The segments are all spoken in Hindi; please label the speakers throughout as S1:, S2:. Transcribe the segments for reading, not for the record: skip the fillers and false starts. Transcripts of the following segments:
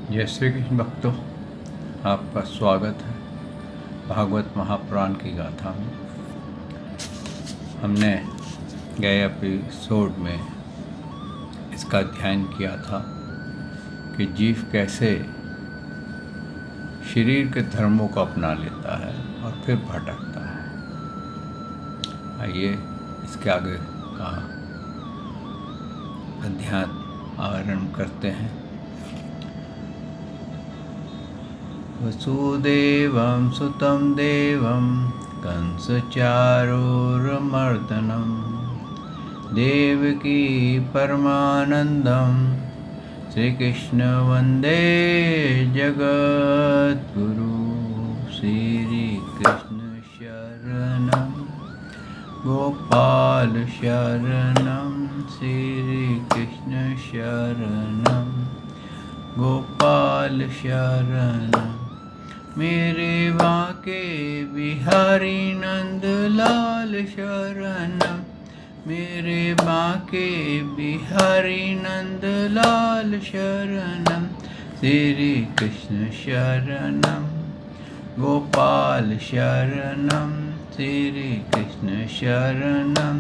S1: जय श्री कृष्ण भक्तों, आपका स्वागत है भागवत महापुराण की गाथा में। हमने गए एपिसोड में इसका अध्ययन किया था कि जीव कैसे शरीर के धर्मों को अपना लेता है और फिर भटकता है। आइए इसके आगे का अध्ययन आरंभ करते हैं। वसुदेवं सुतं देवं कंसचारूरमर्दनं देवकी परमानन्दं श्रीकृष्ण वन्दे जगद्गुरु। श्रीकृष्ण शरणं गोपाल शरणं श्रीकृष्ण शरणं गोपाल शरणं मेरे बांके बिहारी नंदलाल शरणम मेरे बांके बिहारी नंदलाल शरणम श्री कृष्ण शरणम गोपाल शरणम श्री कृष्ण शरणम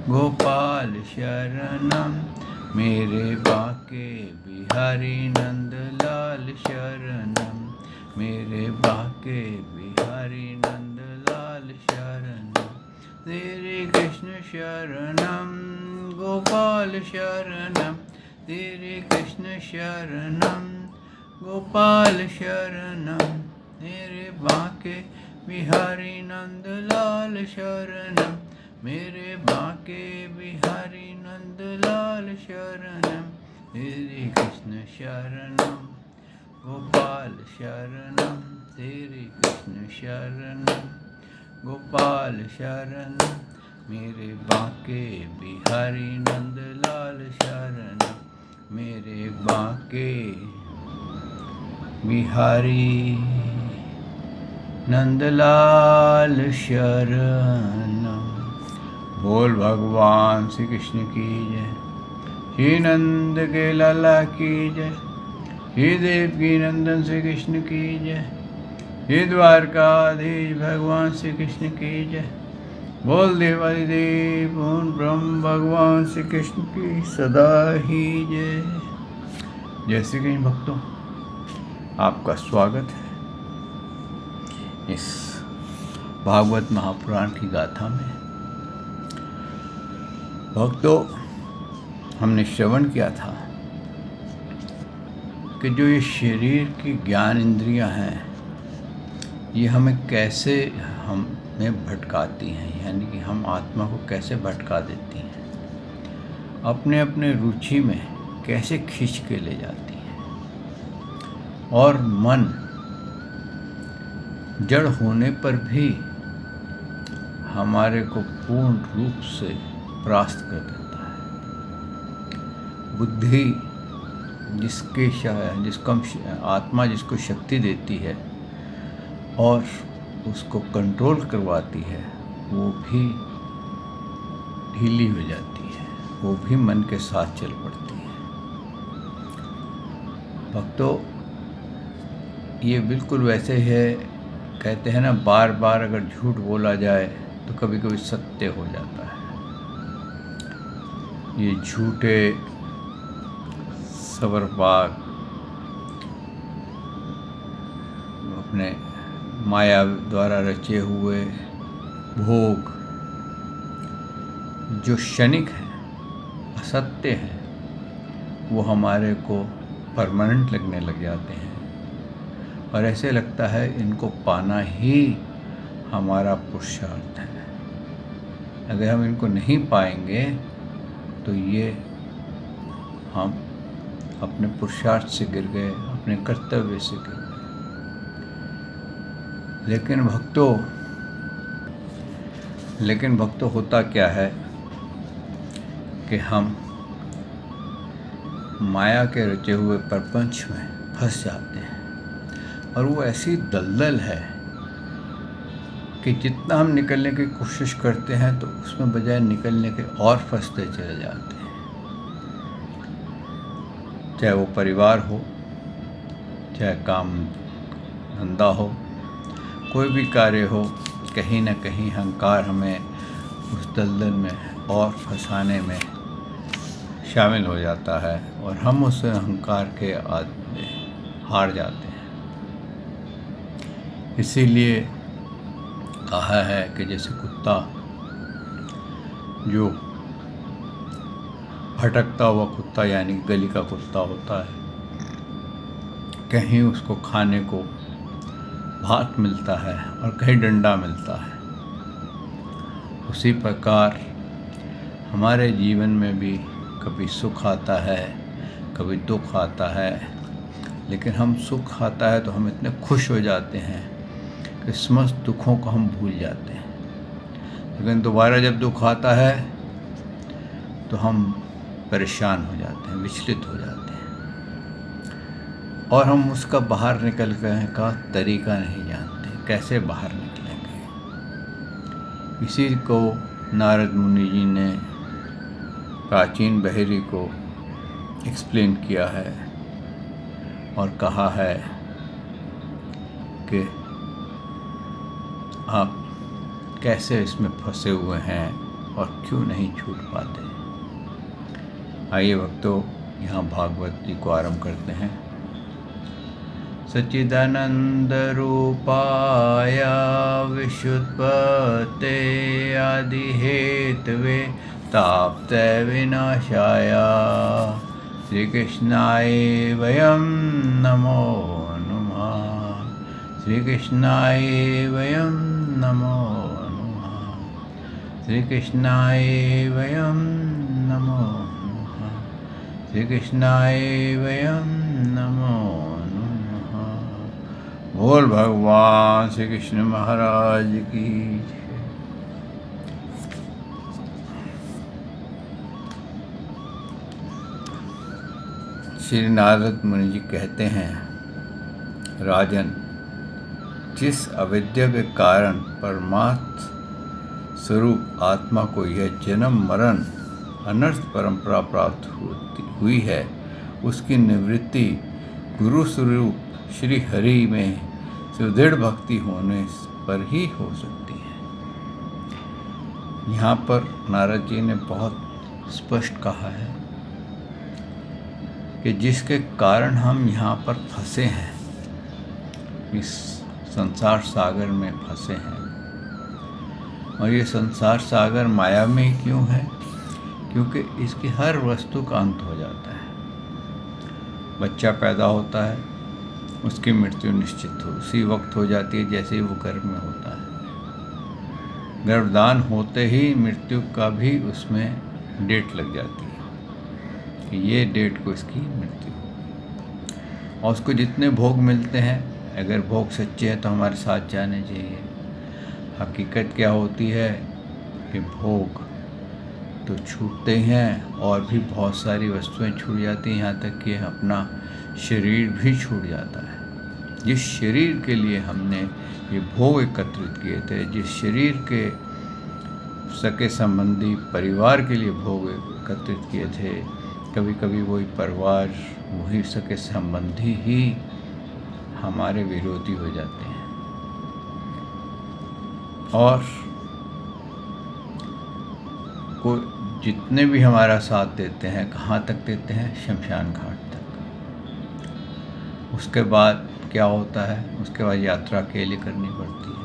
S1: गोपाल शरणम मेरे बांके बिहारी नंदलाल शरणम मेरे बांके बिहारी नंदलाल शरणम श्री कृष्ण शरणम गोपाल शरणम श्री कृष्ण शरणम गोपाल शरणम मेरे बांके बिहारी नंदलाल शरणम मेरे बांके बिहारी नंदलाल शरणम श्री कृष्ण शरणम गोपाल शरणम श्री कृष्ण शरणम गोपाल शरणम मेरे बांके बिहारी नंदलाल शरणम मेरे बांके बिहारी नंदलाल शरणम। बोल भगवान श्री कृष्ण की जय। श्री नंद के लाला की जय। श्री देवकी नंदन श्री कृष्ण की जय। श्री द्वारकाधीश भगवान श्री कृष्ण की जय। बोल देवादिदेव पूर्ण ब्रह्म भगवान श्री कृष्ण की सदा ही जय। जय श्री कृष्ण भक्तों, आपका स्वागत है इस भागवत महापुराण की गाथा में। भक्तों, हमने श्रवण किया था कि जो ये शरीर की ज्ञान इंद्रियां हैं, ये हमें कैसे हमें भटकाती हैं, यानी कि हम आत्मा को कैसे भटका देती हैं, अपने अपने रुचि में कैसे खींच के ले जाती हैं, और मन जड़ होने पर भी हमारे को पूर्ण रूप से परास्त कर देता है। बुद्धि जिसको आत्मा जिसको शक्ति देती है और उसको कंट्रोल करवाती है, वो भी ढीली हो जाती है, वो भी मन के साथ चल पड़ती है। भक्तों, ये बिल्कुल वैसे है, कहते हैं ना, बार बार अगर झूठ बोला जाए तो कभी कभी सत्य हो जाता है। ये झूठे सवरबाग अपने माया द्वारा रचे हुए भोग जो क्षणिक हैं, असत्य हैं, वो हमारे को परमानेंट लगने लग जाते हैं और ऐसे लगता है इनको पाना ही हमारा पुरुषार्थ है। अगर हम इनको नहीं पाएंगे तो ये हम अपने पुरुषार्थ से गिर गए, अपने कर्तव्य से गिर गए। लेकिन भक्तों होता क्या है कि हम माया के रचे हुए प्रपंच में फंस जाते हैं, और वो ऐसी दलदल है कि जितना हम निकलने की कोशिश करते हैं तो उसमें बजाय निकलने के और फंसते चले जाते हैं। चाहे वो परिवार हो, चाहे काम धंधा हो, कोई भी कार्य हो, कहीं न कहीं अहंकार हमें उस दलदल में और फंसाने में शामिल हो जाता है और हम उस अहंकार के आदमी हार जाते हैं। इसीलिए कहा है कि जैसे कुत्ता जो भटकता हुआ कुत्ता यानी गली का कुत्ता होता है, कहीं उसको खाने को भात मिलता है और कहीं डंडा मिलता है, उसी प्रकार हमारे जीवन में भी कभी सुख आता है, कभी दुख आता है, लेकिन हम सुख आता है तो हम इतने खुश हो जाते हैं कि समस्त दुखों को हम भूल जाते हैं, लेकिन दोबारा जब दुख आता है तो हम परेशान हो जाते हैं, विचलित हो जाते हैं और हम उसका बाहर निकलने का तरीका नहीं जानते, कैसे बाहर निकलेंगे। इसी को नारद मुनि जी ने प्राचीन बहेरी को एक्सप्लेन किया है और कहा है कि आप कैसे इसमें फंसे हुए हैं और क्यों नहीं छूट पाते। आइए भक्तों, यहाँ भागवत जी को आरंभ करते हैं। सच्चिदानंद रूपाय विशुद्धपते आदि हेतवे ताप्तय विनाशाय श्री कृष्णाय वयं नमो नमः। श्री कृष्णाय वयं नमो नमः। श्री कृष्णाय वयं नमो नमः। श्री कृष्णाय वयं नमो नमः। बोल भगवान श्री कृष्ण महाराज की। श्री नारद मुनि जी कहते हैं, राजन, जिस अविद्या के कारण परमात्म स्वरूप आत्मा को यह जन्म मरण अनर्थ परंपरा प्राप्त हुई है, उसकी निवृत्ति गुरु स्वरूप श्री हरि में सुदृढ़ भक्ति होने पर ही हो सकती है। यहाँ पर नारद जी ने बहुत स्पष्ट कहा है कि जिसके कारण हम यहाँ पर फंसे हैं, इस संसार सागर में फंसे हैं, और ये संसार सागर माया में क्यों है? क्योंकि इसकी हर वस्तु का अंत हो जाता है। बच्चा पैदा होता है, उसकी मृत्यु निश्चित हो उसी वक्त हो जाती है जैसे ही वो गर्भ में होता है। गर्भदान होते ही मृत्यु का भी उसमें डेट लग जाती है कि ये डेट को इसकी मृत्यु हो। और उसको जितने भोग मिलते हैं, अगर भोग सच्चे हैं तो हमारे साथ जाने चाहिए। हकीकत क्या होती है कि भोग तो छूटते हैं और भी बहुत सारी वस्तुएं छूट जाती हैं, यहाँ तक कि अपना शरीर भी छूट जाता है। जिस शरीर के लिए हमने ये भोग एकत्रित किए थे, जिस शरीर के सके संबंधी परिवार के लिए भोग एकत्रित किए थे, कभी कभी वही परिवार, वही सके संबंधी ही हमारे विरोधी हो जाते हैं और को जितने भी हमारा साथ देते हैं, कहाँ तक देते हैं? शमशान घाट तक। उसके बाद क्या होता है? उसके बाद यात्रा अकेले करनी पड़ती है।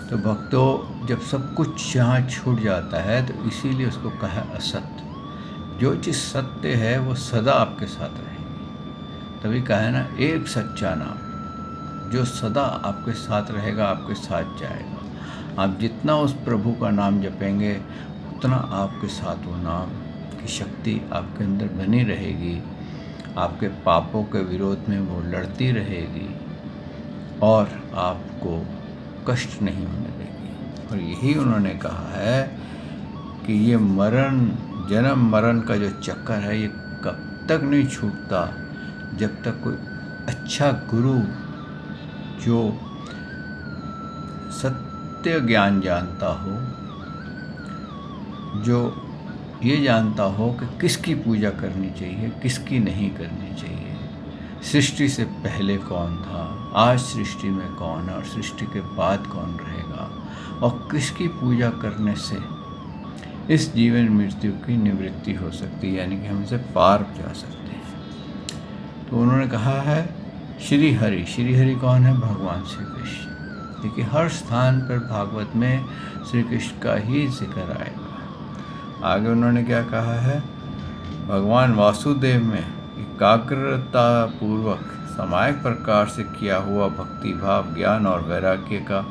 S1: तो भक्तों, जब सब कुछ यहाँ छूट जाता है तो इसीलिए उसको कहा असत्य। जो चीज़ सत्य है वो सदा आपके साथ रहेगी। तभी कहा है ना, एक सच्चा नाम जो सदा आपके साथ रहेगा, आपके साथ जाएगा। आप जितना उस प्रभु का नाम जपेंगे, उतना आपके साथ वो नाम की शक्ति आपके अंदर बनी रहेगी। आपके पापों के विरोध में वो लड़ती रहेगी और आपको कष्ट नहीं होने देगी। और यही उन्होंने कहा है कि ये जन्म मरण का जो चक्कर है, ये कब तक नहीं छूटता जब तक कोई अच्छा गुरु जो सत्य ज्ञान जानता हो, जो ये जानता हो कि किसकी पूजा करनी चाहिए, किसकी नहीं करनी चाहिए, सृष्टि से पहले कौन था, आज सृष्टि में कौन है और सृष्टि के बाद कौन रहेगा, और किसकी पूजा करने से इस जीवन मृत्यु की निवृत्ति हो सकती है, यानी कि हम इसे पार जा सकते हैं। तो उन्होंने कहा है श्री हरि। श्री हरि कौन है? भगवान श्री कृष्ण। देखिए हर स्थान पर भागवत में श्री कृष्ण का ही जिक्र आएगा। आगे उन्होंने क्या कहा है? भगवान वासुदेव में एकाग्रता पूर्वक समायक प्रकार से किया हुआ भक्ति भाव ज्ञान और वैराग्य का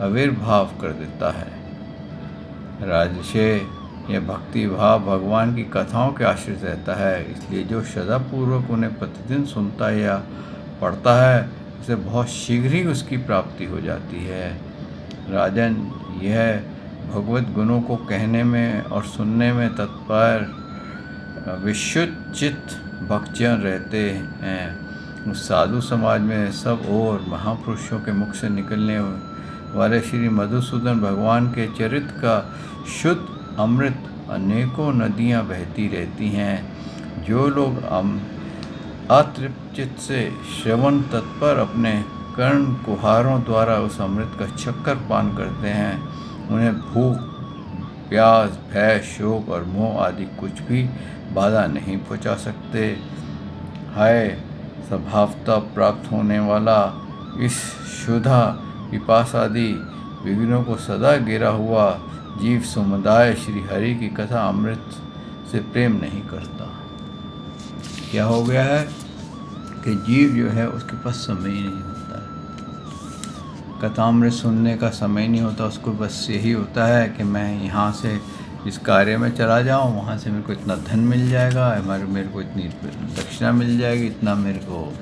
S1: आविर्भाव कर देता है। राजसे यह भक्ति भाव भगवान की कथाओं के आश्रित रहता है, इसलिए जो श्रद्धापूर्वक उन्हें प्रतिदिन सुनता या पढ़ता है उसे बहुत शीघ्र ही उसकी प्राप्ति हो जाती है। राजन, यह भगवत गुणों को कहने में और सुनने में तत्पर विशुद्ध चित्त भक्तजन रहते हैं। उस साधु समाज में सब और महापुरुषों के मुख से निकलने वाले श्री मधुसूदन भगवान के चरित्र का शुद्ध अमृत अनेकों नदियाँ बहती रहती हैं। जो लोग अतृप्त चित्त से श्रवण तत्पर अपने कर्ण कुहारों द्वारा उस अमृत का चक्कर पान करते हैं, उन्हें भूख प्यास भय शोक और मोह आदि कुछ भी बाधा नहीं पहुंचा सकते। हाय स्वभावतः प्राप्त होने वाला इस क्षुधा पिपास आदि विघ्नों को सदा गिरा हुआ जीव समुदाय श्री हरि की कथा अमृत से प्रेम नहीं करता। क्या हो गया है कि जीव जो है उसके पास समय ही नहीं होता है, कथामृत सुनने का समय नहीं होता उसको। बस यही होता है कि मैं यहाँ से इस कार्य में चला जाऊँ, वहाँ से मेरे को इतना धन मिल जाएगा, मेरे को इतनी दक्षिणा मिल जाएगी, इतना मेरे को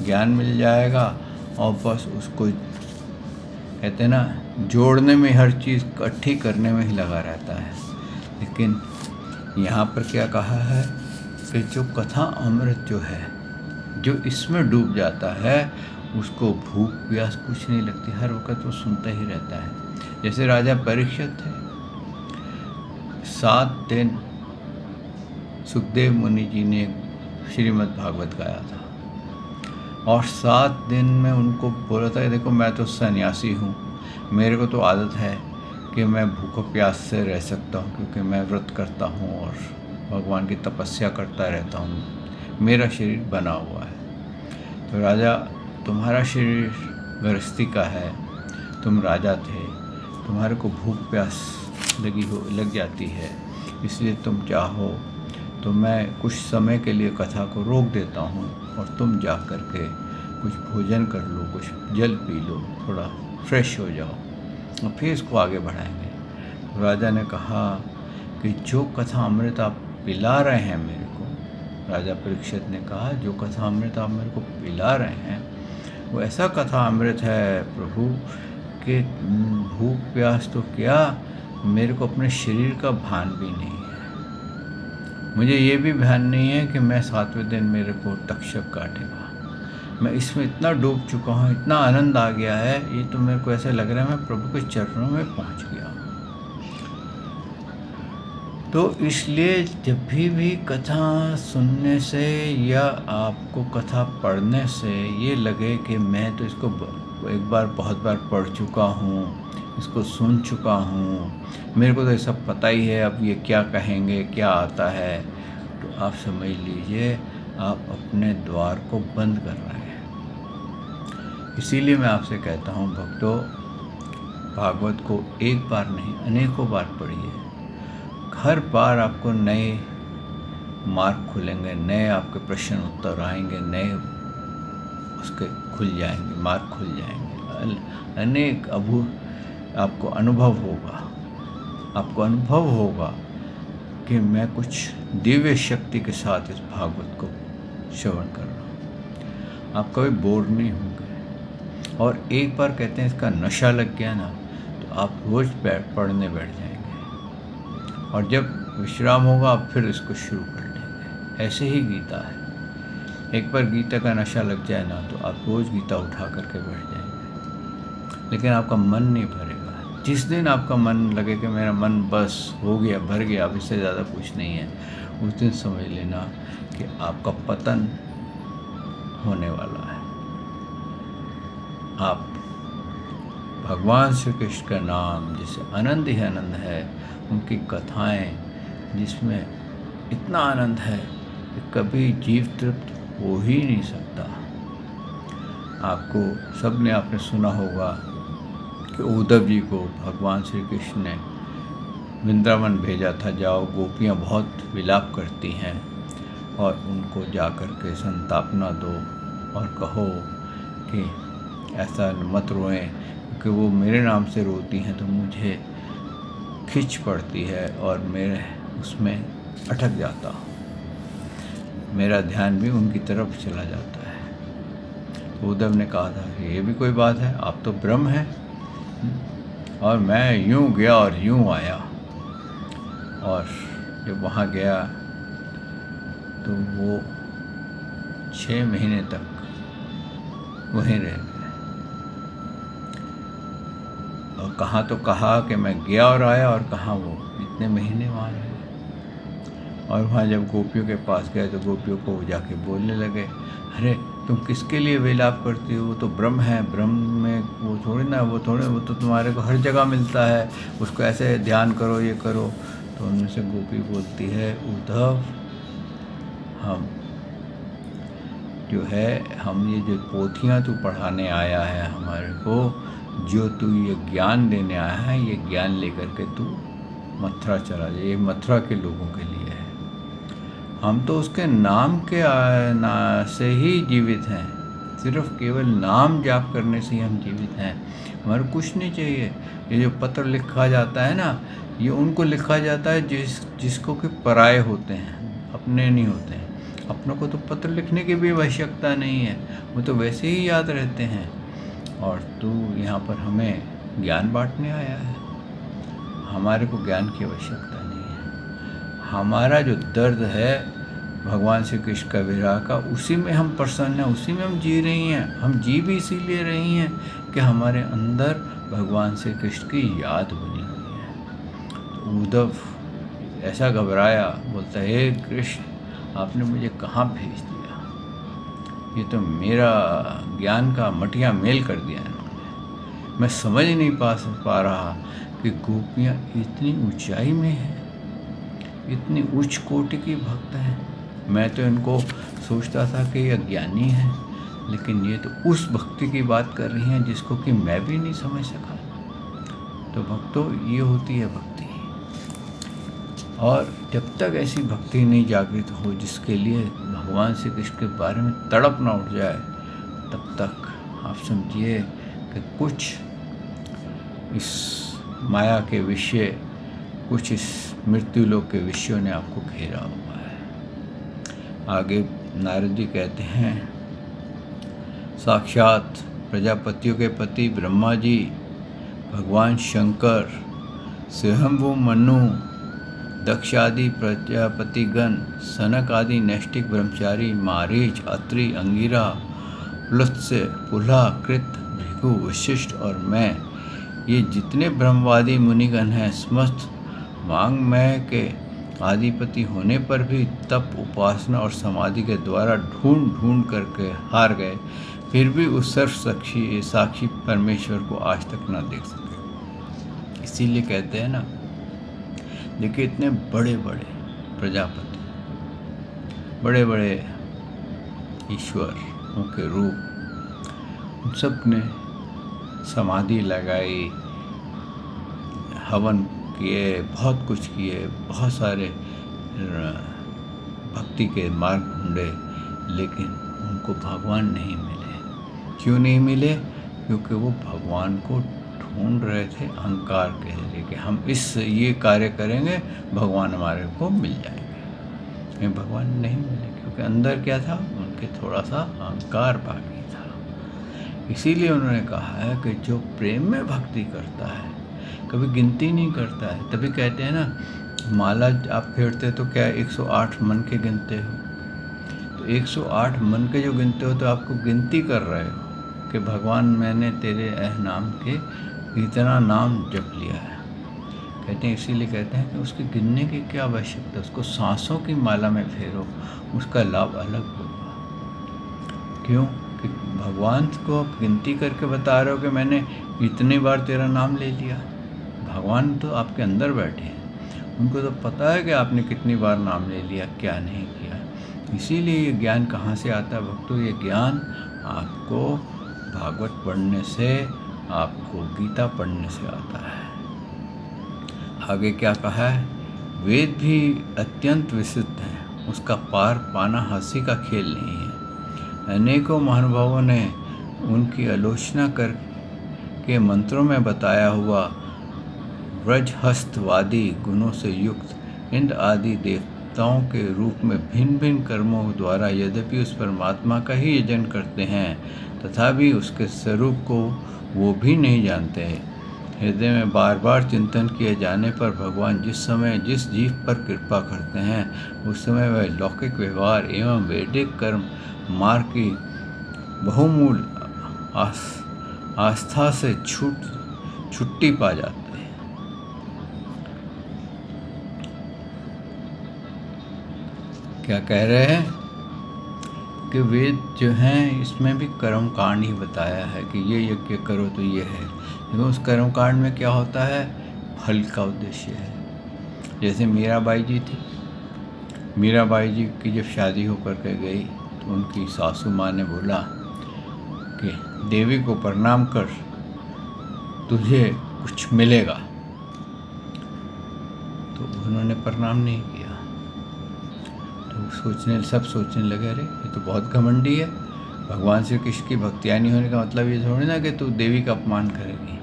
S1: ज्ञान मिल जाएगा, और बस उसको कहते हैं ना जोड़ने में, हर चीज़ इकट्ठी करने में ही लगा रहता है। लेकिन यहाँ पर क्या कहा है कि जो कथा अमृत जो है, जो इसमें डूब जाता है उसको भूख प्यास कुछ नहीं लगती, हर वक्त वो सुनता ही रहता है। जैसे राजा परीक्षित थे, 7 दिन सुखदेव मुनि जी ने श्रीमद् भागवत गाया था, और 7 दिन में उनको बोला था कि देखो मैं तो सन्यासी हूँ, मेरे को तो आदत है कि मैं भूख प्यास से रह सकता हूँ, क्योंकि मैं व्रत करता हूँ और भगवान की तपस्या करता रहता हूँ, मेरा शरीर बना हुआ है। तो राजा, तुम्हारा शरीर गृहस्थी का है, तुम राजा थे, तुम्हारे को भूख प्यास लग जाती है, इसलिए तुम चाहो तो मैं कुछ समय के लिए कथा को रोक देता हूँ और तुम जा कर के कुछ भोजन कर लो, कुछ जल पी लो, थोड़ा फ्रेश हो जाओ, और फिर इसको आगे बढ़ाएंगे। तो राजा ने कहा कि जो कथा अमृत आप पिला रहे हैं मेरे को, राजा परीक्षित ने कहा जो कथा अमृत आप मेरे को पिला रहे हैं वो ऐसा कथा अमृत है प्रभु कि भूख प्यास तो क्या, मेरे को अपने शरीर का भान भी नहीं है। मुझे ये भी भान नहीं है कि मैं 7वें दिन मेरे को तक्षक काटेगा। मैं इसमें इतना डूब चुका हूँ, इतना आनंद आ गया है, ये तो मेरे को ऐसा लग रहा है मैं प्रभु के चरणों में पहुँच गया। तो इसलिए जब भी कथा सुनने से या आपको कथा पढ़ने से ये लगे कि मैं तो इसको एक बार बहुत बार पढ़ चुका हूँ, इसको सुन चुका हूँ, मेरे को तो ये सब पता ही है, अब ये क्या कहेंगे, क्या आता है, तो आप समझ लीजिए आप अपने द्वार को बंद कर रहे हैं। इसीलिए मैं आपसे कहता हूँ भक्तों, भागवत को एक बार नहीं अनेकों बार पढ़िए। हर बार आपको नए मार्ग खुलेंगे, नए आपके प्रश्न उत्तर आएंगे, नए उसके खुल जाएंगे, मार्ग खुल जाएंगे, अनेक आपको अनुभव होगा कि मैं कुछ दिव्य शक्ति के साथ इस भागवत को श्रवण कर रहा हूँ। आप कभी बोर नहीं होंगे, और एक बार कहते हैं इसका नशा लग गया ना तो आप रोज़ पढ़ने बैठ जाएंगे, और जब विश्राम होगा आप फिर इसको शुरू कर लेंगे। ऐसे ही गीता है, एक बार गीता का नशा लग जाए ना तो आप रोज़ गीता उठा करके बैठ जाएंगे, लेकिन आपका मन नहीं भरेगा। जिस दिन आपका मन लगे कि मेरा मन बस हो गया, भर गया, अब इससे ज़्यादा कुछ नहीं है, उस दिन समझ लेना कि आपका पतन होने वाला है। आप भगवान श्री कृष्ण का नाम जिसे आनंद ही आनंद है, उनकी कथाएं जिसमें इतना आनंद है कि कभी जीव तृप्त हो ही नहीं सकता। आपको सबने आपने सुना होगा कि उद्धव जी को भगवान श्री कृष्ण ने वृंदावन भेजा था, जाओ गोपियाँ बहुत विलाप करती हैं और उनको जाकर के संतापना दो और कहो कि ऐसा मत रोएं, क्योंकि वो मेरे नाम से रोती हैं तो मुझे खिंच पड़ती है और मेरे उसमें अटक जाता हूँ, मेरा ध्यान भी उनकी तरफ चला जाता है। तो उद्धव ने कहा था कि ये भी कोई बात है, आप तो ब्रह्म हैं और मैं यूं गया और यूं आया। और जब वहाँ गया तो वो 6 महीने तक वहीं रह गए। और कहाँ तो कहा कि मैं गया और आया, और कहाँ वो इतने महीने वहाँ रहे। और वहाँ जब गोपियों के पास गए तो गोपियों को जाके बोलने लगे, अरे तुम किसके लिए विलाप करती हो, वो तो ब्रह्म है, ब्रह्म में वो थोड़ी ना, वो तो तुम्हारे को हर जगह मिलता है, उसको ऐसे ध्यान करो, ये करो। तो उनमें से गोपी बोलती है, उद्धव हम जो है, हम ये जो पोथियाँ तू पढ़ाने आया है हमारे को, जो तू ये ज्ञान देने आया है, ये ज्ञान लेकर के तू मथुरा चला जाए, ये मथुरा के लोगों के लिए है। हम तो उसके नाम के से ही जीवित हैं, सिर्फ केवल नाम जाप करने से ही हम जीवित हैं, हमारे कुछ नहीं चाहिए। ये जो पत्र लिखा जाता है ना, ये उनको लिखा जाता है जिसको कि पराये होते हैं, अपने नहीं होते हैं। अपनों को तो पत्र लिखने की भी आवश्यकता नहीं है, वो तो वैसे ही याद रहते हैं। और तू यहाँ पर हमें ज्ञान बांटने आया है, हमारे को ज्ञान की आवश्यकता नहीं है। हमारा जो दर्द है भगवान श्री कृष्ण का विरह का, उसी में हम प्रसन्न हैं, उसी में हम जी रही हैं। हम जी भी इसीलिए रही हैं कि हमारे अंदर भगवान श्री कृष्ण की याद बनी हुई है। तो उद्धव ऐसा घबराया, बोलता है, हे कृष्ण आपने मुझे कहाँ भेज दिया, ये तो मेरा ज्ञान का मटिया मेल कर दिया इन्होंने। मैं समझ नहीं पा रहा कि गोपियाँ इतनी ऊंचाई में हैं, इतनी उच्च कोटि की भक्त हैं। मैं तो इनको सोचता था कि ये अज्ञानी है, लेकिन ये तो उस भक्ति की बात कर रही हैं जिसको कि मैं भी नहीं समझ सका। तो भक्तों, ये होती है भक्ति। और जब तक ऐसी भक्ति नहीं जागृत हो जिसके लिए भगवान श्री कृष्ण के बारे में तड़प ना उठ जाए, तब तक आप समझिए कि कुछ इस माया के विषय, कुछ इस मृत्यु लोक के विषयों ने आपको घेरा हुआ है। आगे नारद जी कहते हैं, साक्षात प्रजापतियों के पति ब्रह्मा जी, भगवान शंकर, स्वयंभू मनु, दक्षादि प्रजापतिगण, सनक आदि नैष्टिक ब्रह्मचारी, मारीच, अत्रि, अंगिरा, प्लुत्स्य, पुला, कृत, भृगु, वशिष्ठ और मैं, ये जितने ब्रह्मवादी मुनिगण हैं, समस्त वांग्मय के आदिपति होने पर भी तप, उपासना और समाधि के द्वारा ढूंढ ढूंढ करके हार गए, फिर भी उस सर्व साक्षी परमेश्वर को आज तक ना देख सके। इसीलिए कहते हैं ना, देखिए इतने बड़े बड़े प्रजापति, बड़े बड़े ईश्वर के रूप, उन सब ने समाधि लगाई, हवन किए, बहुत कुछ किए, बहुत सारे भक्ति के मार्ग ढूंढे, लेकिन उनको भगवान नहीं मिले। क्यों नहीं मिले? क्योंकि वो भगवान को ढूंढ रहे थे अहंकार के जरिए कि हम ये कार्य करेंगे, भगवान हमारे को मिल जाएंगे। लेकिन भगवान नहीं मिले, क्योंकि अंदर क्या था, उनके थोड़ा सा अहंकार बाकी था। इसीलिए उन्होंने कहा है कि जो प्रेम में भक्ति करता है, कभी गिनती नहीं करता है। तभी कहते हैं ना, माला आप फेरते तो क्या 108 मन के गिनते हो? तो 108 मन के जो गिनते हो तो आपको गिनती कर रहे हो कि भगवान मैंने तेरे नाम के इतना नाम जप लिया है। कहते हैं, इसीलिए कहते हैं कि उसके गिनने की क्या आवश्यकता, उसको सांसों की माला में फेरो, उसका लाभ अलग होगा। क्यों? कि भगवान को आप गिनती करके बता रहे हो कि मैंने इतनी बार तेरा नाम ले लिया। भगवान तो आपके अंदर बैठे हैं, उनको तो पता है कि आपने कितनी बार नाम ले लिया, क्या नहीं किया। इसीलिए ये ज्ञान कहाँ से आता है भक्तों? ये ज्ञान आपको भागवत पढ़ने से, आपको गीता पढ़ने से आता है। आगे क्या कहा है? वेद भी अत्यंत विशुद्ध है, उसका पार पाना हंसी का खेल नहीं है। अनेकों महानुभावों ने उनकी आलोचना करके मंत्रों में बताया हुआ व्रजहस्तवादी गुणों से युक्त इंद्र आदि देवताओं के रूप में भिन्न भिन्न कर्मों द्वारा यद्यपि उस परमात्मा का ही यजन करते हैं, तथापि उसके स्वरूप को वो भी नहीं जानते। हृदय में बार बार चिंतन किए जाने पर भगवान जिस समय जिस जीव पर कृपा करते हैं, उस समय वह लौकिक व्यवहार एवं वैदिक कर्म मार्ग की बहुमूल आस्था से छुट्टी पा जाते हैं। क्या कह रहे हैं कि वेद जो हैं इसमें भी कर्म कांड ही बताया है कि ये यज्ञ करो तो ये है, लेकिन उस कर्म कांड में क्या होता है? फल का उद्देश्य है। जैसे मीराबाई जी थी, मीराबाई जी की जब शादी होकर के गई तो उनकी सासू माँ ने बोला कि देवी को प्रणाम कर, तुझे कुछ मिलेगा। तो उन्होंने प्रणाम नहीं किया। तो सब सोचने लगे, अरे ये तो बहुत घमंडी है, भगवान श्री कृष्ण की भक्तियानी होने का मतलब ये थोड़ी ना कि तू देवी का अपमान करेगी।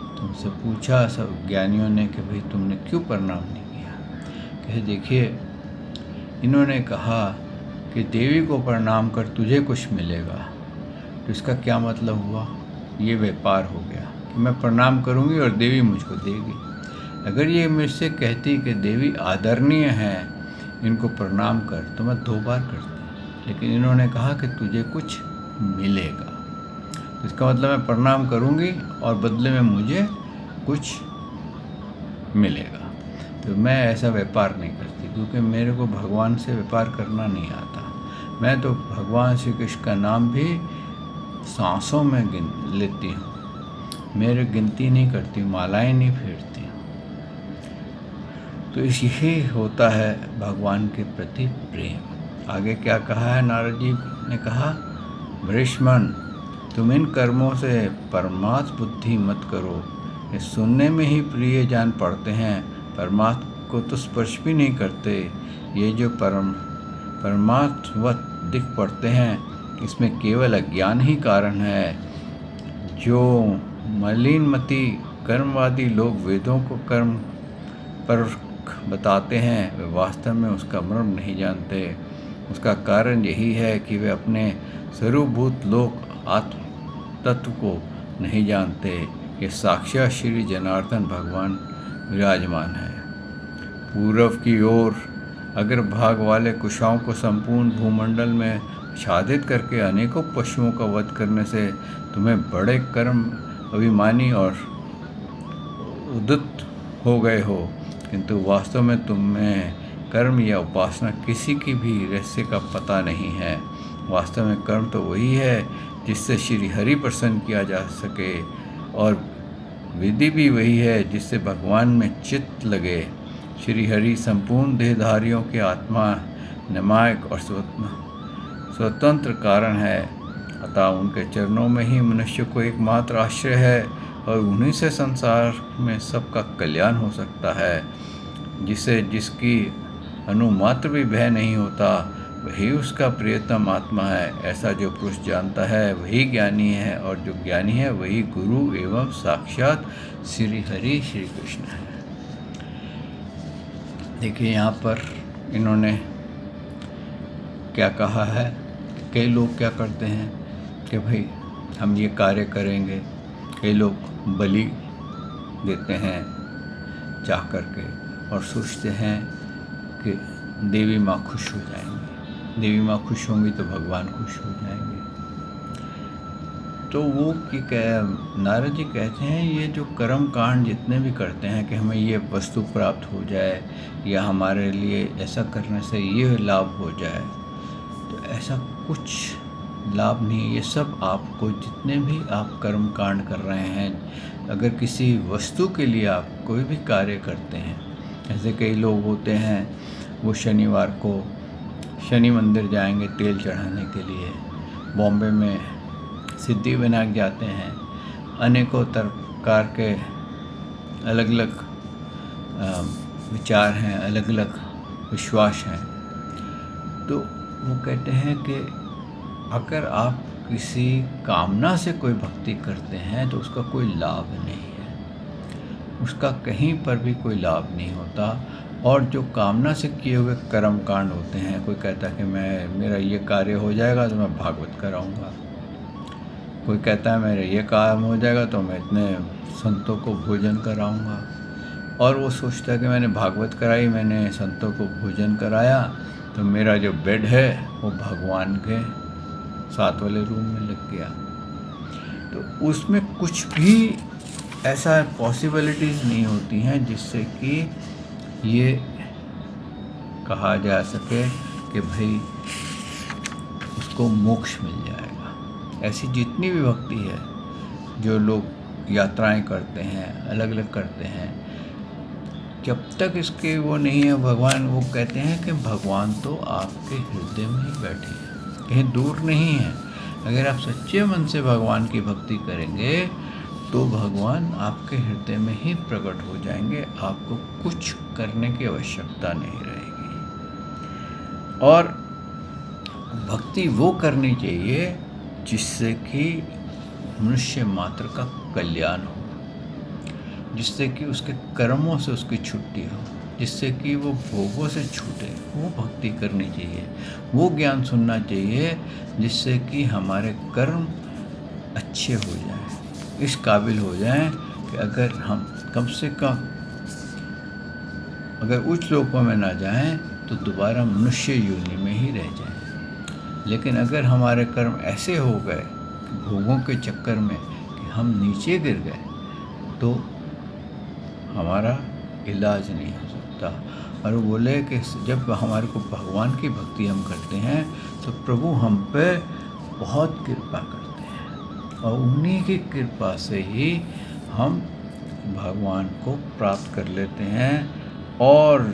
S1: तो उनसे पूछा सब ज्ञानियों ने कि भाई तुमने क्यों प्रणाम नहीं किया? कहे देखिए, इन्होंने कहा कि देवी को प्रणाम कर तुझे कुछ मिलेगा, तो इसका क्या मतलब हुआ? ये व्यापार हो गया कि मैं प्रणाम करूँगी और देवी मुझको देगी। अगर ये मुझसे कहती कि देवी आदरणीय है, इनको प्रणाम कर, तो मैं 2 बार करती, लेकिन इन्होंने कहा कि तुझे कुछ मिलेगा। तो इसका मतलब मैं प्रणाम करूँगी और बदले में मुझे कुछ मिलेगा। तो मैं ऐसा व्यापार नहीं करती, क्योंकि मेरे को भगवान से व्यापार करना नहीं आता। मैं तो भगवान श्री कृष्ण का नाम भी सांसों में गिन लेती हूँ, मेरे गिनती नहीं करती, मालाएं नहीं फेरती। तो यही होता है भगवान के प्रति प्रेम। आगे क्या कहा है? नारद जी ने कहा, भृष्मन, तुम इन कर्मों से परमात्म बुद्धि मत करो, ये सुनने में ही प्रिय जान पड़ते हैं, परमात्मा को तो स्पर्श भी नहीं करते। ये जो परमार्थवत दिख पड़ते हैं, इसमें केवल अज्ञान ही कारण है। जो मलिनमति कर्मवादी लोग वेदों को कर्म पर बताते हैं, वे वास्तव में उसका मर्म नहीं जानते। उसका कारण यही है कि वे अपने स्वरूपभूत लोक आत्म तत्व को नहीं जानते। ये साक्षात श्री जनार्दन भगवान विराजमान है। पूर्व की ओर अगर भाग वाले कुशाओं को संपूर्ण भूमंडल में आच्छादित करके अनेकों पशुओं का वध करने से तुम्हें बड़े कर्म अभिमानी और उद्यत हो गए हो, किंतु वास्तव में तुम्हें कर्म या उपासना किसी की भी रहस्य का पता नहीं है। वास्तव में कर्म तो वही है जिससे श्री हरि प्रसन्न किया जा सके, और विधि भी वही है जिससे भगवान में चित्त लगे। श्री हरि संपूर्ण देहधारियों के आत्मा, नियामक और स्वतंत्र कारण है, अतः उनके चरणों में ही मनुष्य को एकमात्र आश्रय है, और उन्हीं से संसार में सबका कल्याण हो सकता है। जिसकी अनुमात्र भी भय नहीं होता, वही उसका प्रियतम आत्मा है। ऐसा जो पुरुष जानता है वही ज्ञानी है, और जो ज्ञानी है वही गुरु एवं साक्षात श्री हरि श्री कृष्ण है। देखिए यहाँ पर इन्होंने क्या कहा है। कई लोग क्या करते हैं कि भाई हम ये कार्य करेंगे, कई लोग बलि देते हैं चाह करके, और सोचते हैं कि देवी माँ खुश हो जाएंगी, देवी माँ खुश होंगी तो भगवान खुश हो जाएंगे। तो वो नारद जी कहते हैं ये जो कर्म कांड जितने भी करते हैं कि हमें ये वस्तु प्राप्त हो जाए, या हमारे लिए ऐसा करने से ये लाभ हो जाए, तो ऐसा कुछ लाभ नहीं। ये सब आपको, जितने भी आप कर्म कांड कर रहे हैं, अगर किसी वस्तु के लिए आप कोई भी कार्य करते हैं, ऐसे कई लोग होते हैं वो शनिवार को शनि मंदिर जाएंगे तेल चढ़ाने के लिए, बॉम्बे में सिद्धिविनायक जाते हैं, अनेकों प्रकार के अलग अलग विचार हैं, अलग अलग विश्वास हैं। तो वो कहते हैं कि अगर आप किसी कामना से कोई भक्ति करते हैं तो उसका कोई लाभ नहीं है, उसका कहीं पर भी कोई लाभ नहीं होता। और जो कामना से किए हुए कर्म कांड होते हैं, कोई कहता है कि मेरा ये कार्य हो जाएगा तो मैं भागवत कराऊंगा, कोई कहता है मेरा ये काम हो जाएगा तो मैं इतने संतों को भोजन कराऊंगा, और वो सोचता है कि मैंने भागवत कराई, मैंने संतों को भोजन कराया, तो मेरा जो बेड है वो भगवान के 7 वाले रूम में लग गया। तो उसमें कुछ भी ऐसा पॉसिबिलिटीज़ नहीं होती हैं जिससे कि ये कहा जा सके कि भाई उसको मोक्ष मिल जाएगा। ऐसी जितनी भी भक्ति है, जो लोग यात्राएं करते हैं, अलग अलग करते हैं, जब तक इसके वो नहीं है भगवान, वो कहते हैं कि भगवान तो आपके हृदय में ही बैठे हैं, कहीं दूर नहीं है। अगर आप सच्चे मन से भगवान की भक्ति करेंगे तो भगवान आपके हृदय में ही प्रकट हो जाएंगे, आपको कुछ करने की आवश्यकता नहीं रहेगी। और भक्ति वो करनी चाहिए जिससे कि मनुष्य मात्र का कल्याण हो, जिससे कि उसके कर्मों से उसकी छुट्टी हो, जिससे कि वो भोगों से छूटे, वो भक्ति करनी चाहिए। वो ज्ञान सुनना चाहिए जिससे कि हमारे कर्म अच्छे हो जाएं, इस काबिल हो जाएं कि अगर हम कम से कम अगर उच्च लोकों में ना जाएं तो दोबारा मनुष्य योनि में ही रह जाएं। लेकिन अगर हमारे कर्म ऐसे हो गए भोगों के चक्कर में कि हम नीचे गिर गए तो हमारा इलाज नहीं हो सकता। और वो बोले कि जब हमारे को भगवान की भक्ति हम करते हैं तो प्रभु हम पे बहुत कृपा करते हैं, और उन्हीं की कृपा से ही हम भगवान को प्राप्त कर लेते हैं। और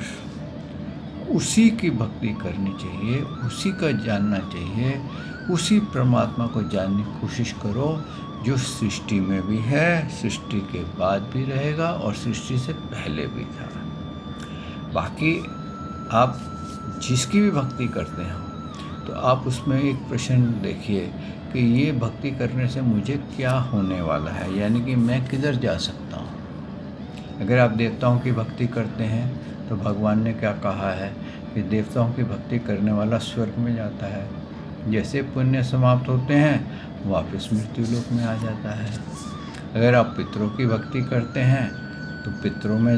S1: उसी की भक्ति करनी चाहिए, उसी का जानना चाहिए, उसी परमात्मा को जानने की कोशिश करो जो सृष्टि में भी है, सृष्टि के बाद भी रहेगा और सृष्टि से पहले भी था। बाकी आप जिसकी भी भक्ति करते हो तो आप उसमें एक प्रश्न देखिए कि ये भक्ति करने से मुझे क्या होने वाला है, यानी कि मैं किधर जा सकता हूँ। अगर आप देवताओं की भक्ति करते हैं तो भगवान ने क्या कहा है कि देवताओं की भक्ति करने वाला स्वर्ग में जाता है, जैसे पुण्य समाप्त होते हैं वापस मृत्यु लोक में आ जाता है। अगर आप पितरों की भक्ति करते हैं तो पितरों में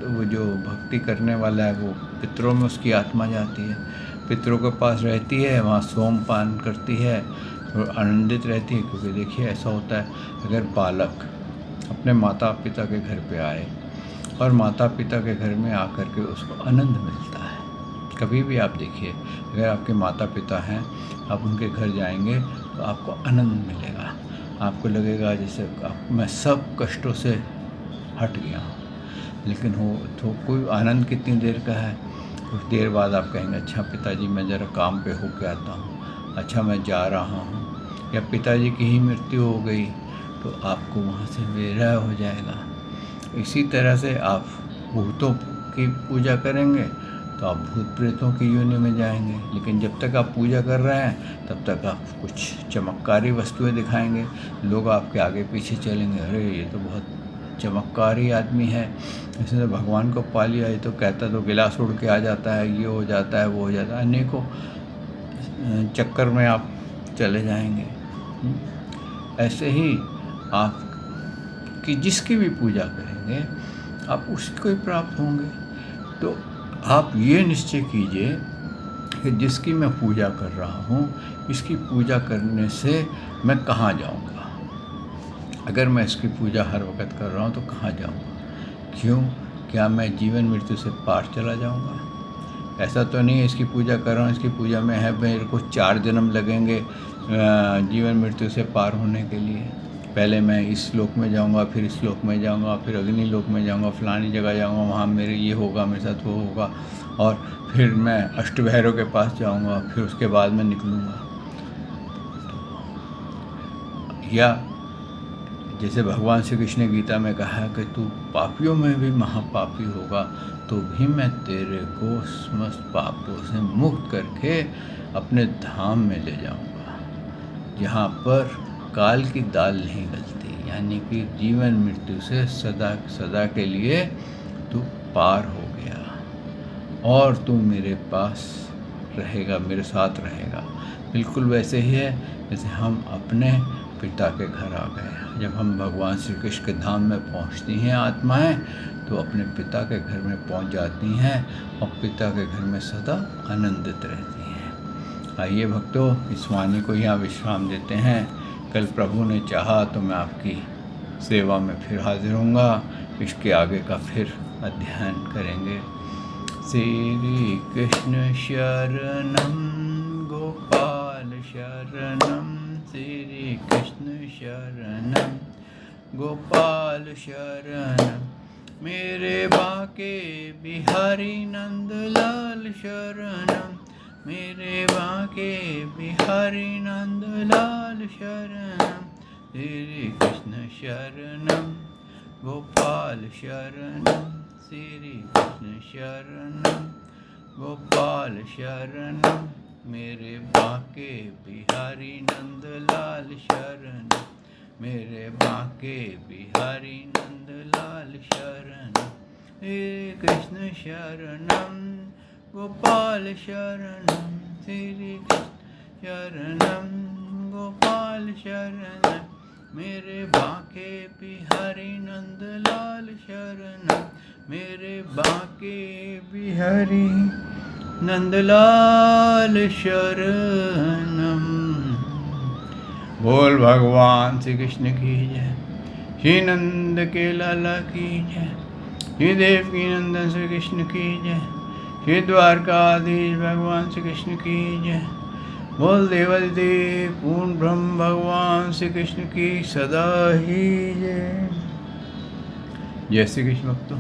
S1: वो जो भक्ति करने वाला है वो पितरों में उसकी आत्मा जाती है, पितरों के पास रहती है, वहाँ सोमपान करती है और आनंदित रहती है। क्योंकि देखिए ऐसा होता है, अगर बालक अपने माता पिता के घर पे आए और माता पिता के घर में आकर के उसको आनंद मिलता है। कभी भी आप देखिए, अगर आपके माता पिता हैं, आप उनके घर जाएंगे तो आपको आनंद मिलेगा, आपको लगेगा जैसे मैं सब कष्टों से हट गया हूँ। लेकिन हो तो कोई आनंद कितनी देर का है, कुछ देर बाद आप कहेंगे अच्छा पिताजी मैं ज़रा काम पे होके आता हूँ, अच्छा मैं जा रहा हूँ। या पिताजी की ही मृत्यु हो गई तो आपको वहाँ से विरह हो जाएगा। इसी तरह से आप भूतों की पूजा करेंगे तो आप भूत प्रेतों की योनि में जाएंगे। लेकिन जब तक आप पूजा कर रहे हैं तब तक आप कुछ चमत्कारी वस्तुएं दिखाएंगे, लोग आपके आगे पीछे चलेंगे, अरे ये तो बहुत चमत्कारी आदमी है, इसने भगवान को पा लिया, ये तो कहता तो गिलास उड़ के आ जाता है, ये हो जाता है, वो हो जाता है, अनेकों चक्कर में आप चले जाएंगे। ऐसे ही आप कि जिसकी भी पूजा करेंगे आप उसी को ही प्राप्त होंगे। तो आप ये निश्चय कीजिए कि जिसकी मैं पूजा कर रहा हूँ, इसकी पूजा करने से मैं कहाँ जाऊँगा। अगर मैं इसकी पूजा हर वक्त कर रहा हूँ तो कहाँ जाऊँगा, क्यों, क्या मैं जीवन मृत्यु से पार चला जाऊँगा, ऐसा तो नहीं है इसकी पूजा कर रहा हूँ, इसकी पूजा में है मेरे को 4 जन्म लगेंगे जीवन मृत्यु से पार होने के लिए। पहले मैं इस लोक में जाऊंगा, फिर इस लोक में जाऊंगा, फिर अग्नि लोक में जाऊंगा, फलानी जगह जाऊंगा, वहाँ मेरे ये होगा, मेरे साथ वो होगा, और फिर मैं अष्टभैरव के पास जाऊंगा, फिर उसके बाद मैं निकलूँगा। या जैसे भगवान श्री कृष्ण ने गीता में कहा है कि तू पापियों में भी महापापी होगा तो भी मैं तेरे को समस्त पापों से मुक्त करके अपने धाम में ले जाऊंगा, जहाँ पर काल की दाल नहीं गलती, यानी कि जीवन मृत्यु से सदा सदा के लिए तू पार हो गया और तू मेरे पास रहेगा, मेरे साथ रहेगा। बिल्कुल वैसे ही है जैसे हम अपने पिता के घर आ गए। जब हम भगवान श्री कृष्ण के धाम में पहुंचती हैं आत्माएं, तो अपने पिता के घर में पहुंच जाती हैं और पिता के घर में सदा आनंदित रहती हैं। आइए भक्तों, इस वाणी को यहाँ विश्राम देते हैं। कल प्रभु ने चाहा तो मैं आपकी सेवा में फिर हाजिर होऊंगा। इसके आगे का फिर अध्ययन करेंगे। श्री कृष्ण शरणम गोपाल शरणम, श्री कृष्ण शरणम गोपाल शरणम, मेरे बाके बिहारी नंदलाल शरणम, मेरे बाके बिहारी नंदलाल शरणम, श्री कृष्ण शरणम गोपाल शरणम, श्री कृष्ण शरणम गोपाल शरणम, मेरे बाके बिहारी नंदलाल शरणम, मेरे बाके बिहारी नंदलाल शरणम, श्री कृष्ण शरणम गोपाल शरणम, श्री कृष्ण शरणम गोपाल शरणम, मेरे बाके बिहारी नंदलाल शरणम, मेरे बाके बिहारी नंदलाल शरणम। बोल भगवान श्री कृष्ण की जय, श्री नंद के लाला की जय, श्री देव की नंदन श्री कृष्ण की जय, श्री द्वारकाधीश भगवान श्री कृष्ण की जय। बोल देवादिदेव पूर्ण ब्रह्म भगवान श्री कृष्ण की सदा ही जय। जय श्री कृष्ण भक्तों।